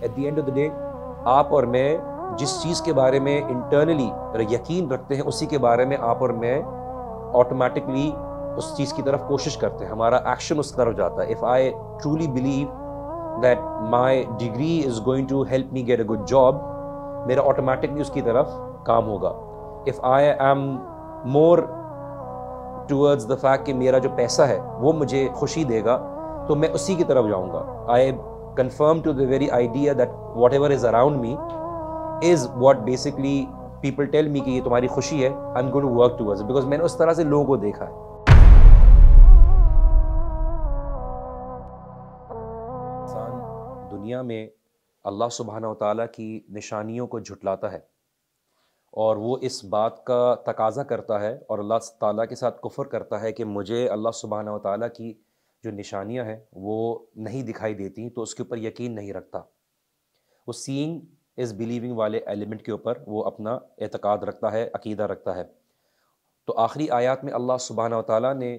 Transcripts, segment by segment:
At the end of the day آپ اور میں جس چیز کے بارے میں انٹرنلی یقین رکھتے ہیں اسی کے بارے میں آپ اور میں آٹومیٹکلی اس چیز کی طرف کوشش کرتے ہیں، ہمارا ایکشن اس طرف جاتا ہے۔ If I truly believe that my degree is going to help me get a good job, میرا آٹومیٹکلی اس کی طرف کام ہوگا۔ If I am more towards the fact کہ میرا جو پیسہ ہے وہ مجھے خوشی دے گا تو میں اسی کی طرف جاؤں گا۔ I confirm to the very idea that whatever is around me is what basically people tell me کہ یہ تمہاری خوشی ہے، I am going to work towards, because میں نے اس طرح سے لوگوں کو دیکھا ہے۔ انسان دنیا میں اللہ سبحانہ و تعالیٰ کی نشانیوں کو جھٹلاتا ہے اور وہ اس بات کا تقاضا کرتا ہے اور اللہ تعالیٰ کے ساتھ کفر کرتا ہے کہ مجھے اللہ سبحانہ و تعالیٰ کی جو نشانیاں ہیں وہ نہیں دکھائی دیتی، تو اس کے اوپر یقین نہیں رکھتا۔ وہ سینگ از بلیونگ والے ایلیمنٹ کے اوپر وہ اپنا اعتقاد رکھتا ہے، عقیدہ رکھتا ہے۔ تو آخری آیات میں اللہ سبحانہ و تعالیٰ نے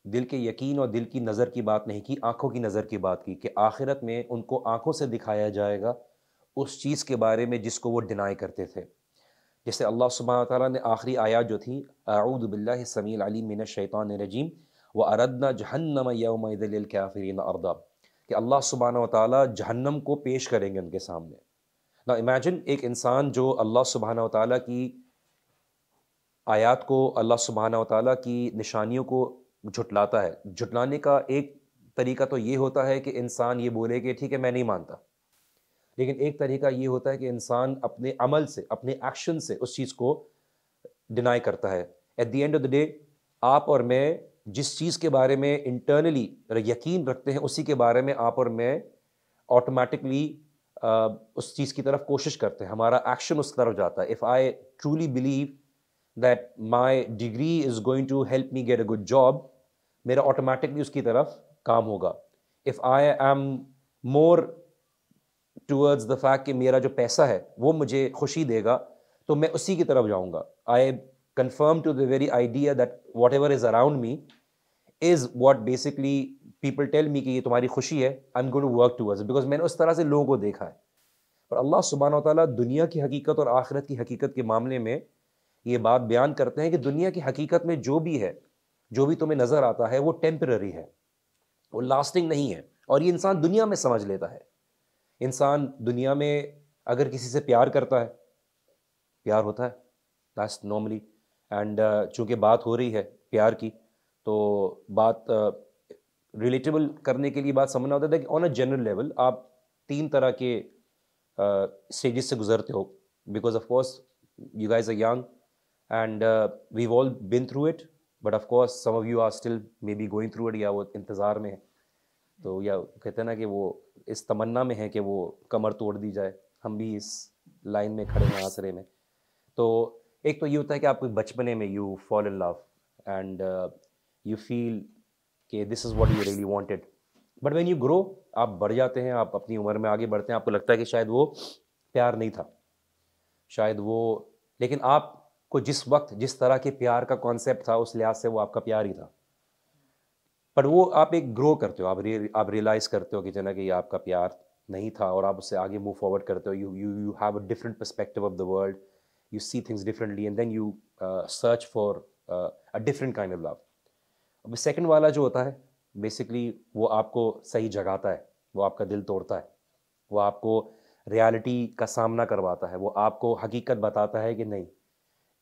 دل کے یقین اور دل کی نظر کی بات نہیں کی، آنکھوں کی نظر کی بات کی کہ آخرت میں ان کو آنکھوں سے دکھایا جائے گا اس چیز کے بارے میں جس کو وہ ڈینائی کرتے تھے۔ جیسے اللہ سبحانہ و تعالیٰ نے آخری آیات جو تھی، اعوذ باللہ السمیع العلیم من الشیطان الرجیم وَأَرَدْنَا جَهَنَّمَ يَوْمَئِذٍ لِلْكَافِرِينَ عَرْضًا، کہ اللہ سبحانہ و تعالیٰ جہنم کو پیش کریں گے ان کے سامنے۔ نا امیجن ایک انسان جو اللہ سبحانہ و تعالیٰ کی آیات کو، اللہ سبحانہ و تعالیٰ کی نشانیوں کو جھٹلاتا ہے۔ جھٹلانے کا ایک طریقہ تو یہ ہوتا ہے کہ انسان یہ بولے کہ ٹھیک ہے میں نہیں مانتا، لیکن ایک طریقہ یہ ہوتا ہے کہ انسان اپنے عمل سے، اپنے ایکشن سے اس چیز کو ڈینائی کرتا ہے۔ At the end of the day آپ اور میں جس چیز کے بارے میں انٹرنلی یقین رکھتے ہیں اسی کے بارے میں آپ اور میں آٹومیٹکلی اس چیز کی طرف کوشش کرتے ہیں، ہمارا ایکشن اس طرف جاتا ہے۔ If I truly believe that my degree is going to help me get a good job, میرا آٹومیٹکلی اس کی طرف کام ہوگا۔ If I am more towards the fact کہ میرا جو پیسہ ہے وہ مجھے خوشی دے گا تو میں اسی کی طرف جاؤں گا۔ I confirm to the very idea that whatever is around me is what basically people tell me کہ یہ تمہاری خوشی ہے، I am going to work towards, because میں نے اس طرح سے لوگوں کو دیکھا ہے۔ اور اللہ سبحانہ و تعالیٰ دنیا کی حقیقت اور آخرت کی حقیقت کے معاملے میں یہ بات بیان کرتے ہیں کہ دنیا کی حقیقت میں جو بھی ہے، جو بھی تمہیں نظر آتا ہے وہ ٹیمپرری ہے، وہ لاسٹنگ نہیں ہے، اور یہ انسان دنیا میں سمجھ لیتا ہے۔ انسان دنیا میں اگر کسی سے پیار کرتا ہے، پیار ہوتا ہے دیٹس نارملی، اینڈ چونکہ بات ہو رہی ہے پیار کی تو بات ریلیٹیبل کرنے کے لیے بات سمجھنا ہوتا ہے کہ آن اے جنرل لیول آپ تین طرح کے اسٹیجز سے گزرتے ہو، because of course you guys are young and you've all been through it, but of course some of you are still maybe going through it, یا وہ انتظار میں ہے، تو یا کہتے ہیں نا کہ وہ اس تمنا میں ہے کہ وہ کمر توڑ دی جائے، ہم بھی اس لائن میں کھڑے ہیں آسرے میں۔ تو ایک تو یہ ہوتا ہے کہ آپ کو بچپنے میں you fall in love and you feel کہ this is what you really wanted, but when you grow آپ بڑھ جاتے ہیں، آپ اپنی عمر میں آگے بڑھتے ہیں، آپ کو لگتا ہے کہ شاید وہ پیار نہیں تھا، شاید وہ، لیکن آپ کو جس وقت جس طرح کے پیار کا کانسیپٹ تھا اس لحاظ سے وہ آپ کا پیار ہی تھا، پر وہ آپ ایک گرو کرتے ہو، آپ ریئلائز کرتے ہو کہ جنا کہ یہ آپ کا پیار نہیں تھا، اور آپ اس سے آگے موو فارورڈ کرتے ہو، you have a different perspective of the world, you see things differently and then you search for a different kind of love. اب سیکنڈ والا جو ہوتا ہے بیسکلی وہ آپ کو صحیح جگاتا ہے، وہ آپ کا دل توڑتا ہے، وہ آپ کو ریالٹی کا سامنا کرواتا ہے، وہ آپ کو حقیقت بتاتا ہے کہ نہیں،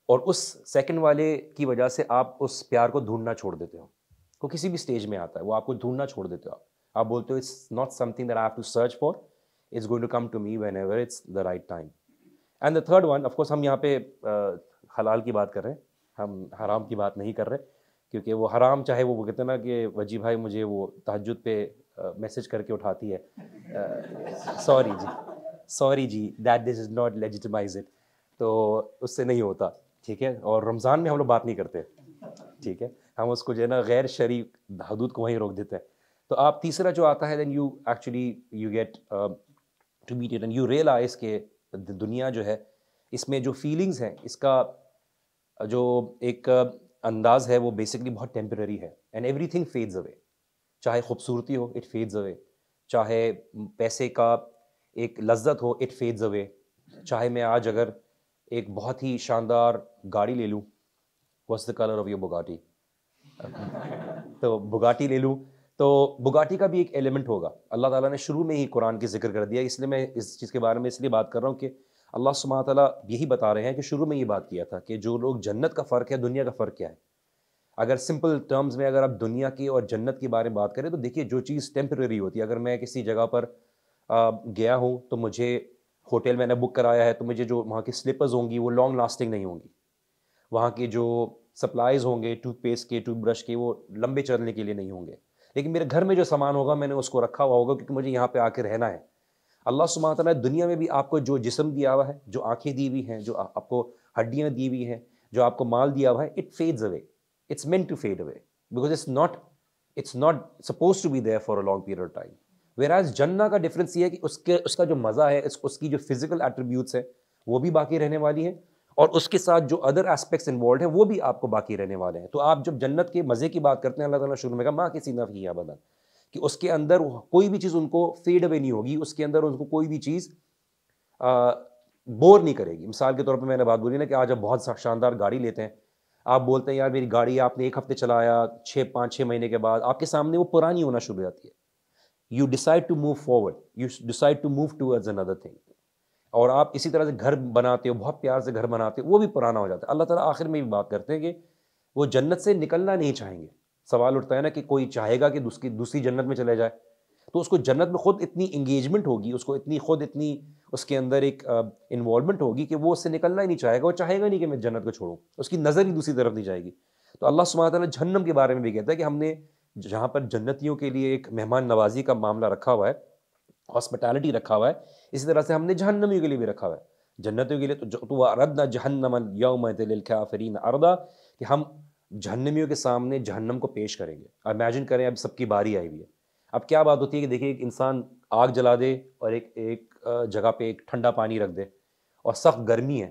اور اس سیکنڈ والے کی وجہ سے آپ اس پیار کو ڈھونڈنا چھوڑ دیتے ہو۔ وہ کسی بھی سٹیج میں آتا ہے، وہ آپ کو ڈھونڈنا چھوڑ دیتے ہو، آپ بولتے ہو it's not something that I have to search for, it's going to come to me whenever it's the right time. And the third one, of course ہم یہاں پہ حلال کی بات کر رہے ہیں، ہم حرام کی بات نہیں کر رہے، کیونکہ وہ حرام چاہے وہ کہتے ہیں نا کہ وجی بھائی مجھے وہ تہجد پہ میسج کر کے اٹھاتی ہے، سوری جی that this is not legitimize it, تو اس سے نہیں ہوتا، ٹھیک ہے، اور رمضان میں ہم لوگ بات نہیں کرتے، ٹھیک ہے، ہم اس کو جو ہے نا غیر شرعی حدود کو وہیں روک دیتے ہیں۔ تو آپ تیسرا جو آتا ہے then you actually you get to meet it and you realize کہ دنیا جو ہے اس میں جو فیلنگز ہیں، اس کا جو ایک انداز ہے وہ بیسکلی بہت ٹیمپرری ہے، اینڈ ایوری تھنگ فیڈز اوے، چاہے خوبصورتی ہو اٹ فیڈز اوے، چاہے پیسے کا ایک لذت ہو، اٹ فیڈز اوے. چاہے میں آج اگر ایک بہت ہی شاندار گاڑی لے لوں، what's the colour of your Bugatti, تو بگاٹی لے لوں، تو بگاٹی کا بھی ایک ایلیمنٹ ہوگا. اللہ تعالیٰ نے شروع میں ہی قرآن کی ذکر کر دیا، اس لیے میں اس چیز کے بارے میں اس لیے بات کر رہا ہوں کہ اللہ سبحانہ تعالیٰ یہی بتا رہے ہیں کہ شروع میں یہ بات کیا تھا کہ جو لوگ جنت کا فرق ہے، دنیا کا فرق کیا ہے. اگر سمپل ٹرمز میں اگر آپ دنیا کی اور جنت کے بارے میں بات کریں تو دیکھیے جو چیز ٹیمپریری ہوتی ہے، اگر میں کسی جگہ پر گیا ہوں تو مجھے ہوٹل میں نے بک کرایا ہے تو مجھے جو وہاں کی سلیپرز ہوں گی وہ لانگ لاسٹنگ نہیں ہوں گی. وہاں کی جو سپلائز ہوں گے ٹوتھ پیسٹ کے، ٹوتھ برش کے، وہ لمبے چلنے کے لیے نہیں ہوں گے. لیکن میرے گھر میں جو سامان ہوگا میں نے اس کو رکھا ہوا ہوگا کیونکہ مجھے یہاں پہ آ کے رہنا ہے. اللہ سبحانہ تعالیٰ دنیا میں بھی آپ کو جو جسم دیا ہوا ہے، جو آنکھیں دی ہوئی ہیں، جو آپ کو ہڈیاں دی ہوئی ہیں، جو آپ کو مال دیا ہوا ہے، it feeds away. It's meant to fade away because it's not supposed to be there for a long period of time. Whereas جنہ کا ڈفرینس یہ ہے کہ اس کا جو مزہ ہے، اس کی جو فزیکل ایٹریبیوٹس ہیں وہ بھی باقی رہنے والی ہیں، اور اس کے ساتھ جو ادر ایسپیکٹس انوالوڈ ہیں وہ بھی آپ کو باقی رہنے والے ہیں. تو آپ جب جنت کے مزے کی بات کرتے ہیں، اللہ تعالیٰ شروع میں کہا ماں کسی نہ فیہا ابدا، کہ اس کے اندر کوئی بھی چیز ان کو فیڈ اوے نہیں ہوگی، اس کے اندر ان کو کوئی بھی چیز بور نہیں کرے گی. مثال کے طور پہ میں نے بات بولی نا کہ آج آپ بہت شاندار گاڑی لیتے ہیں، آپ بولتے ہیں یار میری گاڑی آپ نے ایک ہفتے چلایا، 5-6 مہینے کے بعد آپ کے سامنے وہ پرانی ہونا شروع ہو جاتی ہے. You decide to move forward, you decide to move towards another thing. اور آپ اسی طرح سے گھر بناتے ہو، بہت پیار سے گھر بناتے ہو، وہ بھی پرانا ہو جاتا ہے. اللہ تعالیٰ آخر میں بھی بات کرتے ہیں کہ وہ جنت سے نکلنا نہیں چاہیں گے. سوال اٹھتا ہے نا کہ کوئی چاہے گا کہ دوسری جنت میں چلے جائے، تو اس کو جنت میں خود اتنی انگیجمنٹ ہوگی، اس کو اتنی اس کے اندر ایک انوالومنٹ ہوگی کہ وہ اس سے نکلنا ہی نہیں چاہے گا، وہ چاہے گا نہیں کہ میں جنت کو چھوڑوں، اس کی نظر ہی دوسری طرف نہیں جائے گی. تو اللہ سبحانہ تعالیٰ جہنم کے بارے میں بھی کہتا ہے کہ ہم نے جہاں پر جنتیوں کے لیے ایک مہمان نوازی کا معاملہ رکھا ہوا ہے، ہاسپٹیلٹی رکھا ہوا ہے، اسی طرح سے ہم نے جہنمیوں کے لیے بھی رکھا ہوا ہے. جنتیوں کے لیے تو وَأَعْرَضْنَا جَهَنَّمَ يَوْمَئِذٍ لِلْكَافِرِينَ عَرْضًا، کہ ہم جہنمیوں کے سامنے جہنم کو پیش کریں گے. امیجن کریں اب سب کی باری آئی ہوئی ہے. اب کیا بات ہوتی ہے کہ دیکھیں ایک انسان آگ جلا دے اور ایک جگہ پہ ایک ٹھنڈا پانی رکھ دے اور سخت گرمی ہے،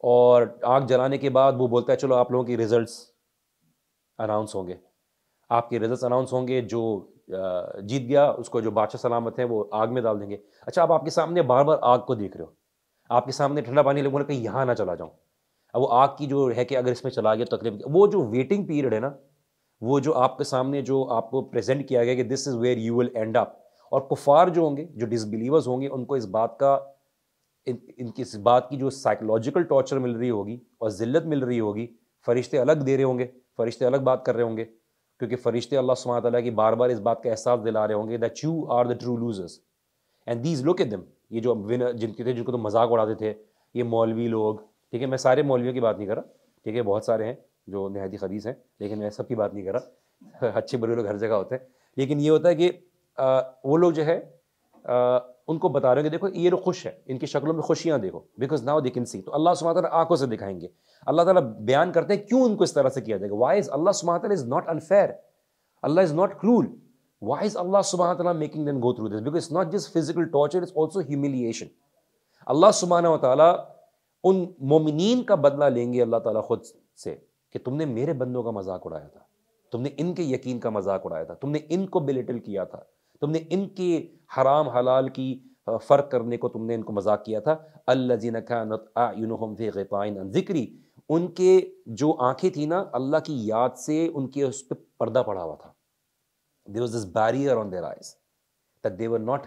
اور آگ جلانے کے بعد وہ بولتا ہے چلو آپ لوگوں کی ریزلٹس اناؤنس ہوں گے، آپ کے ریزلٹس اناؤنس ہوں گے، جو جیت گیا اس کو جو بادشاہ سلامت ہیں وہ آگ میں ڈال دیں گے. اچھا آپ کے سامنے بار بار آگ کو دیکھ رہے ہو، آپ کے سامنے ٹھنڈا پانی لوگوں نے کہیں یہاں نہ چلا جاؤں. اب وہ آگ کی جو ہے کہ اگر اس میں چلا گیا تکلیف، وہ جو ویٹنگ پیریڈ ہے نا، وہ جو آپ کے سامنے جو آپ کو پریزنٹ کیا گیا کہ this is where you will end up. اور کفار جو ہوں گے، جو ڈس بلیورز ہوں گے، ان کو اس بات کی جو سائیکولوجیکل ٹارچر مل رہی ہوگی اور ذلت مل رہی ہوگی. فرشتے الگ دے رہے ہوں گے، فرشتے الگ بات کر رہے ہوں گے، کیونکہ فرشتے اللہ سبحانہ تعالیٰ کی بار بار اس بات کا احساس دلا رہے ہوں گے that you are the true losers and these look at them. یہ جو جن کو تو مذاق اڑاتے تھے یہ مولوی لوگ، ٹھیک ہے، میں سارے مولویوں کی بات نہیں کر رہا، ٹھیک ہے، بہت سارے ہیں جو نہایت خبیث ہیں، لیکن میں سب کی بات نہیں کر رہا. اچھے برے لوگ ہر جگہ ہوتے ہیں، لیکن یہ ہوتا ہے کہ وہ لوگ جو ہے ان کو بتا رہے ہیں کہ دیکھو یہ لوگ خوش ہیں، ان کی شکلوں میں خوشیاں دیکھو، because now they can see. تو اللہ سبحانہ تعالیٰ آنکھوں سے دکھائیں گے. اللہ تعالیٰ بیان کرتے ہیں کیوں ان کو اس طرح سے کیا جائے گا. وائی از اللہ سبحانہ تعالیٰ is not unfair, Allah is not cruel. Why is Allah سبحانہ تعالیٰ making them go through this? Because it's not just physical torture, it's also humiliation. Allah سبحانہ و تعالیٰ ان مومنین کا بدلہ لیں گے اللہ تعالیٰ خود سے کہ تم نے میرے بندوں کا مذاق اڑایا تھا، تم نے ان کے یقین کا مذاق اڑایا تھا، تم نے ان کو بلیٹل کیا تھا، تم نے ان کے حرام حلال کی فرق کرنے کو تم نے ان کو مذاق کیا تھا. الذین کانت اعینہم فی غطاء عن ذکری، ان کے جو آنکھیں تھیں نا اللہ کی یاد سے ان کے اس پہ پردہ پڑا ہوا تھا. There was this barrier on their eyes that they were not,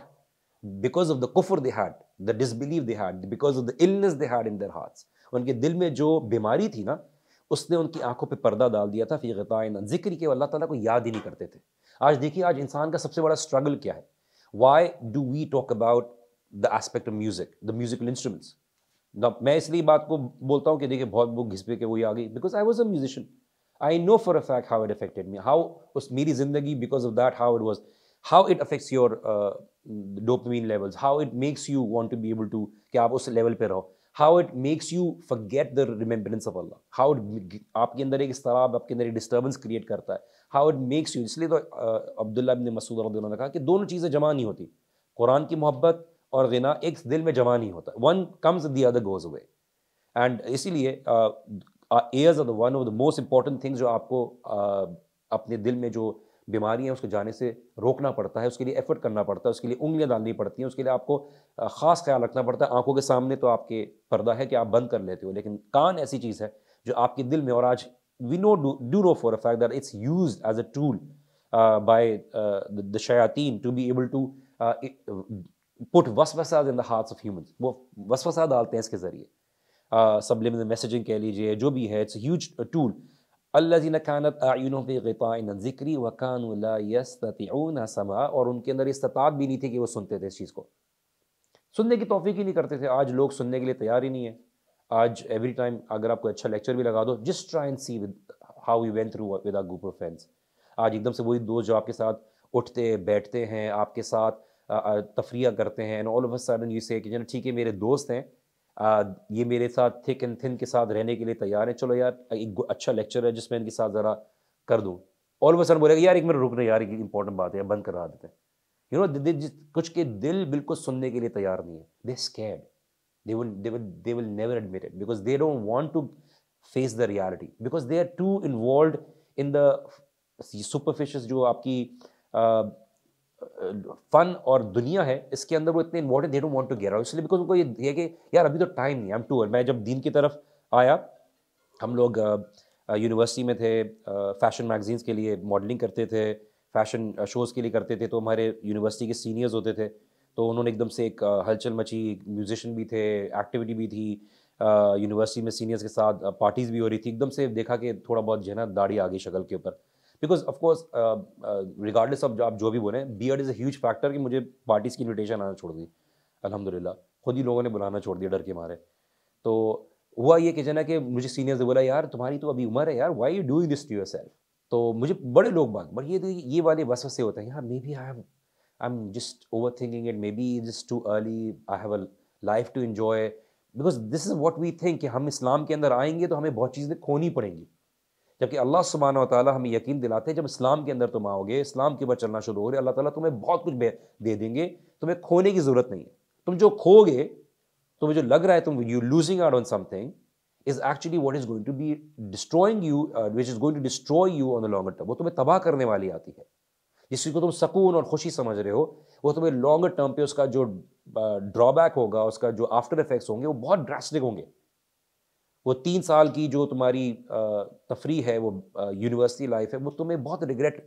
because of the kufr they had, the disbelief they had, because of the illness they had in their hearts. ان کے دل میں جو بیماری تھی نا اس نے ان کی آنکھوں پہ پردہ ڈال دیا تھا. فی غطاء عن ذکری، کے اللہ تعالیٰ کو یاد ہی نہیں کرتے تھے. آج دیکھیے آج انسان کا سب سے بڑا اسٹرگل کیا ہے. Why do we talk about the aspect of music, the musical instruments. میں اس لیے بات کو بولتا ہوں کہ دیکھیے بہت وہ گھس پہ کہ وہی آ گئی، because I was a musician. I know for a fact how it affected me, how اس میری زندگی because of that, how it affects your dopamine levels, how it makes you want to be able to کہ آپ اس level پہ رہو, how it makes you forget the remembrance of Allah, how آپ کے اندر ایک اضطراب، آپ کے اندر ایک ڈسٹربنس کریٹ کرتا ہے, how it makes you. اس لیے تو عبداللہ ابن مسعود رضی اللہ عنہ نے کہا کہ دونوں چیزیں جمع نہیں ہوتی، قرآن کی محبت اور غنا ایک دل میں جمع نہیں ہوتا. one comes the other goes away. and اسی لیے ears are the one of the most important things جو آپ کو اپنے دل میں جو بیماریاں اس کو جانے سے روکنا پڑتا ہے، اس کے لیے ایفرٹ کرنا پڑتا ہے، اس کے لیے انگلیاں ڈالنی پڑتی ہیں، اس کے لیے آپ کو خاص خیال رکھنا پڑتا ہے. آنکھوں کے سامنے تو آپ کے پردہ ہے کہ آپ بند کر لیتے ہو، لیکن کان ایسی چیز ہے جو آپ کے دل میں، اور آج we know for a fact that it's used as a tool by the shayateen to be able to put وسوسہ in the hearts of humans. وہ وسوسہ ڈالتے ہیں اس کے ذریعے، سبلیمنل میسیجنگ کہہ لیجیے، جو بھی ہے، اٹس اے ہیوج ٹول. الذین کانت اعینہم فی غطاء عن ذکری وکانوا لا یستطیعون سماع، اور ان کے اندر استطاعت بھی نہیں تھی کہ وہ سنتے تھے اس چیز کو، سننے کی توفیق ہی نہیں کرتے تھے. آج لوگ سننے کے لیے تیار ہی نہیں ہے. آج ایوری ٹائم اگر آپ کو اچھا لیکچر بھی لگا دو، just try and see how we went through with our group of friends. آج ایک دم سے وہی دوست جو آپ کے ساتھ اٹھتے بیٹھتے ہیں، آپ کے ساتھ تفریح کرتے ہیں، and all of a sudden you سے کہ ٹھیک ہے میرے دوست ہیں، یہ میرے ساتھ تھک اینڈ تھن کے ساتھ رہنے کے لیے تیار ہیں، چلو یار ایک اچھا لیکچر ہے جس میں ان کے ساتھ ذرا کر دوں. آل آف اے سڈن بولے گا یار ایک منٹ رکنا یار، ایک امپورٹنٹ بات ہے، بند کرا دیتے ہیں. یو نو کچھ کے دل بالکل سننے کے لیے تیار نہیں ہے. دے scared. They will never admit it because they don't want to face the reality, because they are too involved in the superficial جو آپ کی فن اور دنیا ہے اس کے اندر، وہ اتنے انوالوڈ ہیں، they don't want to get out. اس لیے because ان کو یہ ہے کہ یار ابھی تو ٹائم نہیں ہے، I'm too early. میں جب دین کی طرف آیا، ہم لوگ یونیورسٹی میں تھے، فیشن میگزینس کے لیے ماڈلنگ کرتے تھے، فیشن شوز کے لیے کرتے تھے، تو ہمارے یونیورسٹی کے سینئرز ہوتے تھے، تو انہوں نے ایک دم سے ایک ہلچل مچی، میوزیشین بھی تھے، ایکٹیویٹی بھی تھی یونیورسٹی میں، سینئرز کے ساتھ پارٹیز بھی ہو رہی تھی. ایک دم سے دیکھا کہ تھوڑا بہت جو ہے نا داڑھی آ گئی شکل کے اوپر، because of course regardless of آپ جو بھی بولیں، beard is a huge factor کہ مجھے پارٹیز کی انویٹیشن آنا چھوڑ دی الحمد للہ، خود ہی لوگوں نے بلانا چھوڑ دیا ڈر کے مارے. تو ہوا یہ کہ جنا کہ مجھے سینئرز نے بولا یار تمہاری تو ابھی عمر ہے یار، why you doing this to yourself. تو مجھے بڑے لوگ بات، بٹ یہ والے وسوسے ہوتے ہیں یار، maybe I'm just overthinking it, maybe it's too early, I have a life to enjoy, because this is what we think کہ ہم اسلام کے اندر آئیں گے تو ہمیں بہت چیزیں کھونی پڑیں گی، جبکہ اللہ سبحانہ و تعالیٰ ہمیں یقین دلاتے ہیں جب اسلام کے اندر تم آؤ گے، اسلام کے اوپر چلنا شروع ہو گے، اللہ تعالیٰ تمہیں بہت کچھ دے دیں گے، تمہیں کھونے کی ضرورت نہیں ہے. تم جو کھو گے، تمہیں جو لگ رہا ہے تم you losing out on some thing is actually what is going to be destroying you, which is going to destroy you on the longer term. وہ تمہیں تباہ کرنے والی آتی ہے. جس کو تم سکون اور خوشی سمجھ رہے ہو، وہ تمہیں لانگر ٹرم پہ اس کا جو ڈرا بیک ہوگا، اس کا جو آفٹر افیکٹس ہوں گے، وہ بہت ڈراسٹک ہوں گے. وہ 3 سال کی جو تمہاری تفریح ہے، وہ یونیورسٹی لائف ہے، وہ تمہیں بہت ریگریٹ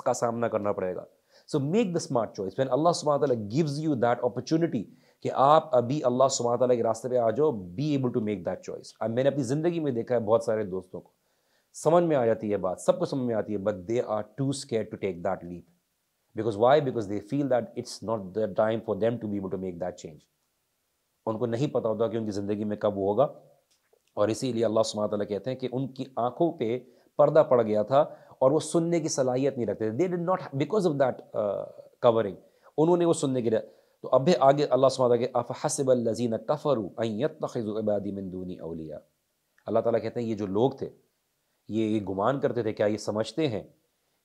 کا سامنا کرنا پڑے گا. So make the smart choice when Allah سبحانہ تعالیٰ گیوز یو دیٹ اپرچونٹی کہ آپ ابھی اللہ سبحانہ تعالیٰ کے راستے پہ آ جاؤ، be able to make that choice. میں نے اپنی زندگی میں دیکھا ہے بہت سارے دوستوں کو، سمجھ میں آ جاتی ہے بات، سب کو سمجھ میں آتی ہے، but they are too scared to take that leap. Because why? Because they feel that it's not the time for them to be able to make that change. ان کو نہیں پتا ہوتا کہ ان کی زندگی میں کب وہ ہوگا، اور اسی لیے اللہ سبحانہ تعالیٰ کہتے ہیں کہ ان کی آنکھوں پہ پردہ پڑ گیا تھا اور وہ سننے کی صلاحیت نہیں رکھتے تھے. They did not, because of that covering, انہوں نے وہ سننے کے لیے. تو اب آگے اللہ سبحانہ تعالیٰ کہ أَفَحَسِبَ الَّذِينَ كَفَرُوا أَن يَتَّخِذُوا عِبَادِي مِن دُونِي أَوْلِيَاءَ. اللہ تعالیٰ کہتے ہیں یہ جو لوگ تھے، یہ گمان کرتے تھے، کیا یہ سمجھتے ہیں،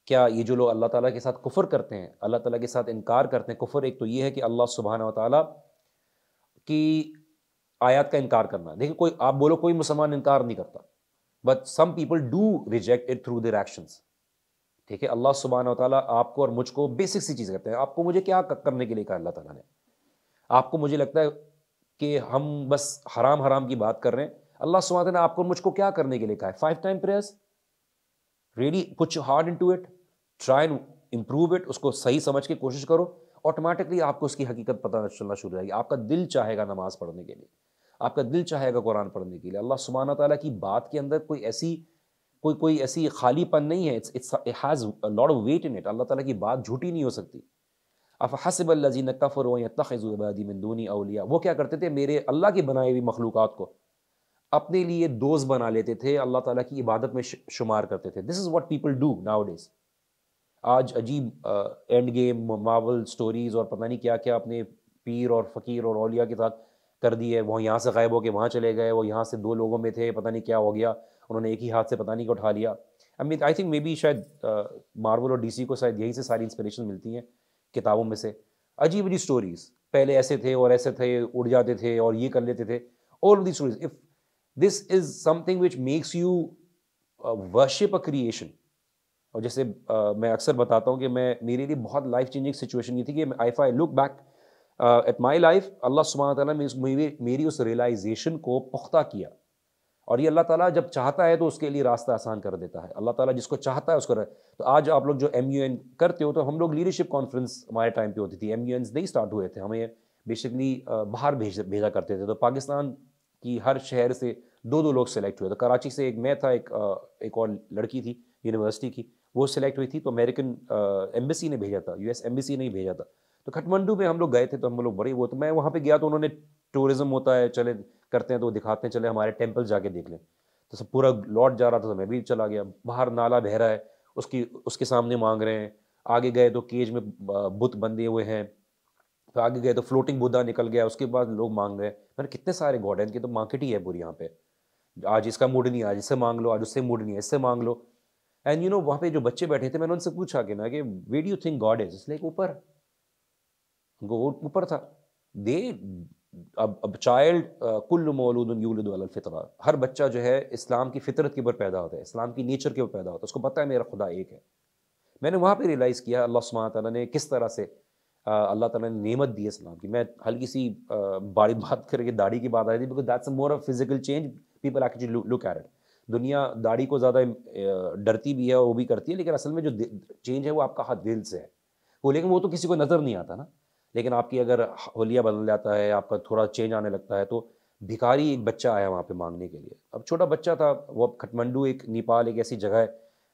کیا یہ جو لوگ اللہ تعالیٰ کے ساتھ کفر کرتے ہیں، اللہ تعالیٰ کے ساتھ انکار کرتے ہیں. کفر ایک تو یہ ہے کہ اللہ سبحانہ و تعالیٰ کی آیات کا انکار کرنا. دیکھیں کوئی آپ بولو کوئی مسلمان انکار نہیں کرتا، but some people do reject it through their actions. ٹھیک ہے، اللہ سبحانہ و تعالیٰ آپ کو اور مجھ کو بیسک سی چیز کہتے ہیں. آپ کو مجھے کیا کرنے کے لیے کہا اللہ تعالیٰ نے؟ آپ کو مجھے لگتا ہے کہ ہم بس حرام کی بات کر رہے ہیں. اللہ سبحانہ و تعالیٰ نے آپ کو مجھ کو کیا کرنے کے لیے کہا ہے؟ 5 time prayers. Really put your heart into it, try and improve it. اس کو صحیح سمجھ کے کوشش کرو، آٹومیٹکلی آپ کو اس کی حقیقت پتہ چلنا شروع ہو جائے گی. آپ کا دل چاہے گا نماز پڑھنے کے لیے، آپ کا دل چاہے گا قرآن پڑھنے کے لیے. اللہ سبحانہ تعالیٰ کی بات کے اندر کوئی ایسی خالی پن نہیں ہے. It has a lot of weight in it. اللہ تعالیٰ کی بات جھوٹی نہیں ہو سکتی. أَفَحَسِبَ الَّذِينَ كَفَرُوا أَن يَتَّخِذُوا عِبَادِي مِن دُونِي أَوْلِيَاءَ. وہ کیا کرتے تھے؟ میرے اللہ کی بنائی ہوئی مخلوقات کو اپنے لیے دوست بنا لیتے تھے، اللہ تعالیٰ کی عبادت میں شمار کرتے تھے. This is what people do nowadays. آج عجیب اینڈ گیم، مارول سٹوریز اور پتہ نہیں کیا کیا اپنے پیر اور فقیر اور اولیاء کے ساتھ کر دی ہے. وہ یہاں سے غائب ہو کے وہاں چلے گئے، وہ یہاں سے 2 لوگوں میں تھے، پتہ نہیں کیا ہو گیا، انہوں نے ایک ہی ہاتھ سے پتہ نہیں کیا اٹھا لیا. آئی تھنک مے بی شاید مارول اور ڈی سی کو شاید یہیں سے ساری انسپریشن ملتی ہیں کتابوں میں سے. عجیب عجیب سٹوریز، پہلے ایسے تھے اور ایسے تھے، اڑ جاتے تھے اور یہ کر لیتے تھے. all of these stories, if this is something which makes you worship a creation, اور جیسے میں اکثر بتاتا ہوں کہ میرے لیے بہت لائف چینجنگ سچویشن یہ تھی کہ if I look back at my life, Allah سبحانہ تعالیٰ نے میری اس ریئلائزیشن کو پختہ کیا. اور یہ اللہ تعالیٰ جب چاہتا ہے تو اس کے لیے راستہ آسان کر دیتا ہے. اللہ تعالیٰ جس کو چاہتا ہے اس کو تو آج آپ لوگ جو ایم یو این کرتے ہو، تو ہم لوگ لیڈرشپ کانفرنس ہمارے ٹائم پہ ہوتی تھی، ایم یو اینز نہیں اسٹارٹ ہوئے تھے، ہمیں بیسکلی باہر بھیجا کرتے تھے. تو پاکستان کی ہر شہر سے دو دو لوگ سلیکٹ ہوئے. تو کراچی سے ایک میں تھا، ایک اور لڑکی تھی یونیورسٹی کی، وہ سلیکٹ ہوئی تھی. تو امریکن ایمبیسی نے بھیجا تھا، یو ایس ایمبیسی نے ہی بھیجا تھا. تو کھٹمنڈو میں ہم لوگ گئے تھے، تو ہم لوگ بڑے وہ، تو میں وہاں پہ گیا تو انہوں نے ٹورزم ہوتا ہے چلے کرتے ہیں تو دکھاتے ہیں، چلے ہمارے ٹیمپل جا کے دیکھ لیں. تو سب پورا لوٹ جا رہا تھا تو میں بھی چلا گیا. باہر نالا بہہ رہا ہے، اس کے سامنے مانگ رہے ہیں. آگے گئے تو کیج میں بت بندے ہوئے ہیں. تو آگے گئے تو فلوٹنگ بدھا نکل گیا. اس کے بعد لوگ مانگ رہے ہیں. میں نے کتنے سارے گاڈ ہیں، ان کی تو مارکیٹ ہی ہے پوری یہاں پہ. آج اس کا موڈ نہیں ہے، آج اس سے مانگ لو، آج اس سے موڈ نہیں ہے، اس سے مانگ لو. اینڈ یو نو وہاں پہ جو بچے بیٹھے تھے، میں نے ان سے پوچھا کہ نا کہ where do you think God is? اس لیے اوپر. ان کو وہ اوپر تھا. دے اب چائلڈ کل مولود یولد علی الفطرہ، ہر بچہ جو ہے اسلام کی فطرت کے اوپر پیدا ہوتا ہے، اسلام کی نیچر کے اوپر پیدا ہوتا ہے. اس کو پتہ ہے میرا خدا ایک ہے. میں نے وہاں پہ ریئلائز کیا اللہ سبحانہ تعالیٰ نے کس طرح سے اللہ تعالیٰ نے نعمت دی ہے اسلام کی. میں ہلکی سی بڑی بات کر کے داڑھی کی بات آئی تھی، because that's more of physical change people actually look at it. دنیا داڑھی کو زیادہ ڈرتی بھی ہے، وہ بھی کرتی ہے، لیکن اصل میں جو چینج ہے وہ آپ کا ہاتھ دل سے ہے وہ. لیکن وہ تو کسی کو نظر نہیں آتا نا. لیکن آپ کی اگر حلیہ بدل جاتا ہے، آپ کا تھوڑا چینج آنے لگتا ہے. تو بھکاری ایک بچہ آیا وہاں پہ مانگنے کے لیے. اب چھوٹا بچہ تھا وہ. کھٹمنڈو ایک نیپال ایک ایسی جگہ ہے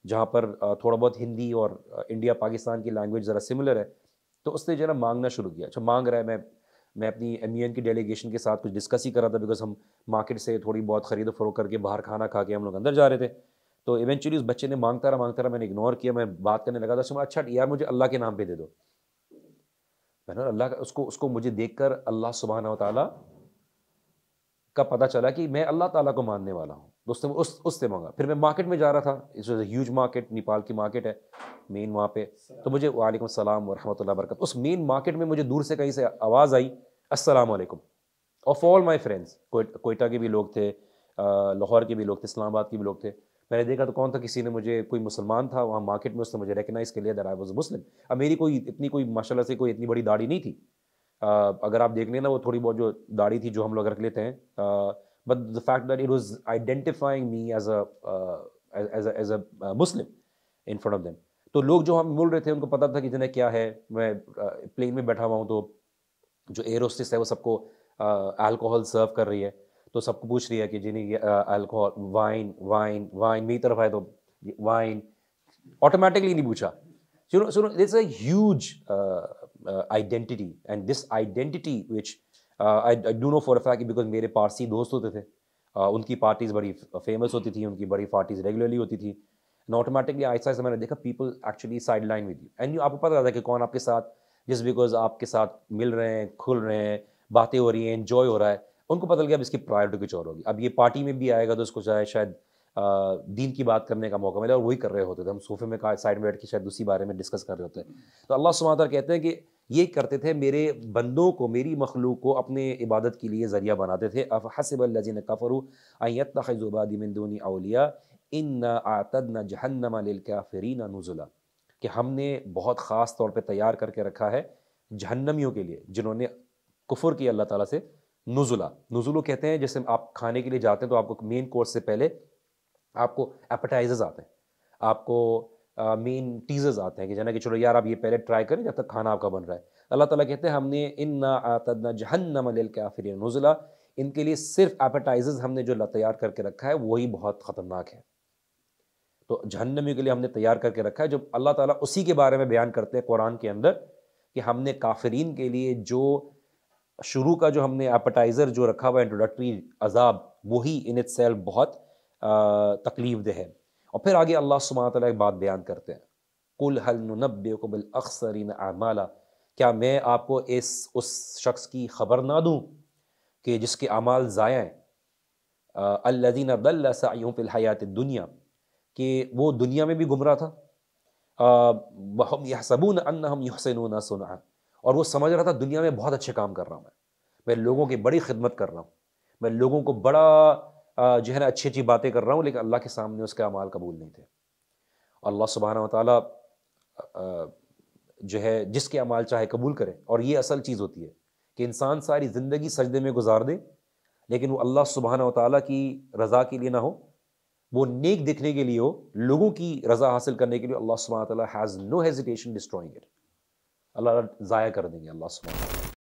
جہاں پر تھوڑا بہت ہندی اور انڈیا پاکستان کی لینگویج ذرا سملر ہے. تو اس نے جو ہے نا مانگنا شروع کیا. اچھا مانگ رہا ہے. میں اپنی ایم یو این کی ڈیلیگیشن کے ساتھ کچھ ڈسکس ہی کر رہا تھا، بیکاز ہم مارکیٹ سے تھوڑی بہت خرید و فروخت کر کے باہر کھانا کھا کے ہم لوگ اندر جا رہے تھے. تو ایونچولی اس بچے نے مانگتا رہا، میں نے اگنور کیا. میں بات کرنے لگا تھا، اچھا یار مجھے اللہ کے نام پہ دے دو. میں نے اللہ کا اس کو مجھے دیکھ کر اللہ سبحانہ و تعالیٰ کا پتہ چلا کہ میں اللہ تعالیٰ کو ماننے والا ہوں. دوستوں اس سے مانگا. پھر میں مارکیٹ میں جا رہا تھا، it's was a huge market, Nepal کی مارکیٹ ہے مین وہاں پہ. تو مجھے وعلیکم السلام ورحمۃ اللہ وبرکاتہ. اس مین مارکیٹ میں مجھے دور سے کہیں سے آواز آئی السلام علیکم. Of all my friends, Quetta کے بھی لوگ تھے، لاہور کے بھی لوگ تھے، اسلام آباد کے بھی لوگ تھے. میں نے دیکھا تو کون تھا، کسی نے مجھے، کوئی مسلمان تھا وہاں مارکیٹ میں، اس نے مجھے ریکگنائز کر لیا دیٹ آئی واز مسلم. اب میری کوئی ماشاء اللہ سے کوئی اتنی بڑی داڑھی نہیں تھی. اگر آپ دیکھ لیں نا وہ تھوڑی بہت جو داڑھی تھی جو ہم لوگ رکھ لیتے ہیں، but the fact that it was identifying me as a Muslim in front of them. تو لوگ جو ہم مل رہے تھے ان کو پتہ تھا کہ جنہیں کیا ہے. میں پلین میں بیٹھا ہوا ہوں تو جو ایئر ہوسٹس ہے وہ سب کو الکوہول سرو کر رہی ہے. تو سب کو پوچھ رہی ہے کہ جنہیں یہ الکوہول، وائن وائن وائن. میری طرف آئے تو وائن، آٹومیٹکلی نہیں پوچھا. سنو it's a huge identity, and this identity which I do know for a fact because میرے پارسی دوست ہوتے تھے، ان کی پارٹیز بڑی فیمس ہوتی تھیں، ان کی بڑی پارٹیز ریگولرلی ہوتی تھیں. اینڈ آٹومیٹکلی آہستہ آہستہ میں نے دیکھا people actually side line with you. And آپ کو پتہ تھا کہ کون آپ کے ساتھ، جس بیکاز آپ کے ساتھ مل رہے ہیں، کھل رہے ہیں، باتیں ہو رہی ہیں، انجوائے ہو رہا ہے. ان کو پتہ لگ گیا اب اس کی پرائیورٹی کچھ اور ہوگی. اب یہ پارٹی میں بھی آئے گا تو اس کو شاید دین کی بات کرنے کا موقع ملا، اور وہی کر رہے ہوتے تھے. ہم صوفے میں سائڈ میں بیٹھ کے شاید اسی بارے میں ڈسکس کر رہے ہوتے ہیں. تو اللہ سبحانہ وتعالیٰ کہتے ہیں کہ یہ کرتے تھے، میرے بندوں کو، میری مخلوق کو اپنے عبادت کے لیے ذریعہ بناتے تھے. افحسب الذین کفروا ان یتخذوا عبادی من دونی اولیاء انا اعتدنا جہنم للکافرین نزلا. کہ ہم نے بہت خاص طور پہ تیار کر کے رکھا ہے جہنمیوں کے لیے جنہوں نے کفر کیا اللہ تعالیٰ سے. نزلا، نزولو کہتے ہیں جیسے آپ کھانے کے لیے جاتے ہیں تو آپ کو مین کورس سے پہلے آپ کو ایپیٹائزرز آتے ہیں، آپ کو مین ٹیزرز آتے ہیں کہ جانا کہ چلو یار آپ یہ پہلے ٹرائی کریں جب تک کھانا آپ کا بن رہا ہے. اللہ تعالیٰ کہتے ہیں ہم نے انا اعتدنا جہنم للکافرین نزلا، ان کے لیے صرف ایپیٹائزرز ہم نے جو تیار کر کے رکھا ہے وہی بہت خطرناک ہے. تو جہنمیوں کے لیے ہم نے تیار کر کے رکھا ہے. جو اللہ تعالیٰ اسی کے بارے میں بیان کرتے ہیں قرآن کے اندر کہ ہم نے کافرین کے لیے جو شروع کا جو ہم نے ایپیٹائزر جو رکھا ہوا انٹروڈکٹری عذاب، وہی ان اٹ سیلف بہت تکلیف دہ ہے. اور پھر آگے اللہ سبحانہ تعالیٰ ایک بات بیان کرتے ہیں، قُلْ هَلْ نُنَبِّئُكُم بِالْأَخْسَرِينَ أَعْمَالًا. کیا میں آپ کو اس شخص کی خبر نہ دوں کہ جس کے اعمال ضائع ہیں. الَّذِينَ ضَلَّ سَعْيُهُمْ فِي الْحَيَاةِ الدُّنْيَا، کہ وہ دنیا میں بھی گمراہ تھا. وَهُمْ يَحْسَبُونَ أَنَّهُمْ يُحْسِنُونَ صُنْعًا، اور وہ سمجھ رہا تھا دنیا میں بہت اچھے کام کر رہا ہوں، میں لوگوں کی بڑی خدمت کر رہا ہوں، میں لوگوں کو بڑا جو ہے نا اچھی اچھی باتیں کر رہا ہوں، لیکن اللہ کے سامنے اس کے اعمال قبول نہیں تھے. اللہ سبحانہ و تعالیٰ جو ہے جس کے اعمال چاہے قبول کرے، اور یہ اصل چیز ہوتی ہے کہ انسان ساری زندگی سجدے میں گزار دے لیکن وہ اللہ سبحانہ و تعالیٰ کی رضا کے لیے نہ ہو، وہ نیک دکھنے کے لیے ہو، لوگوں کی رضا حاصل کرنے کے لیے، اللہ سبحانہ و تعالیٰ has no hesitation destroying it, Allah ضائع کر دیں گے اللہ سبحانہ و تعالیٰ۔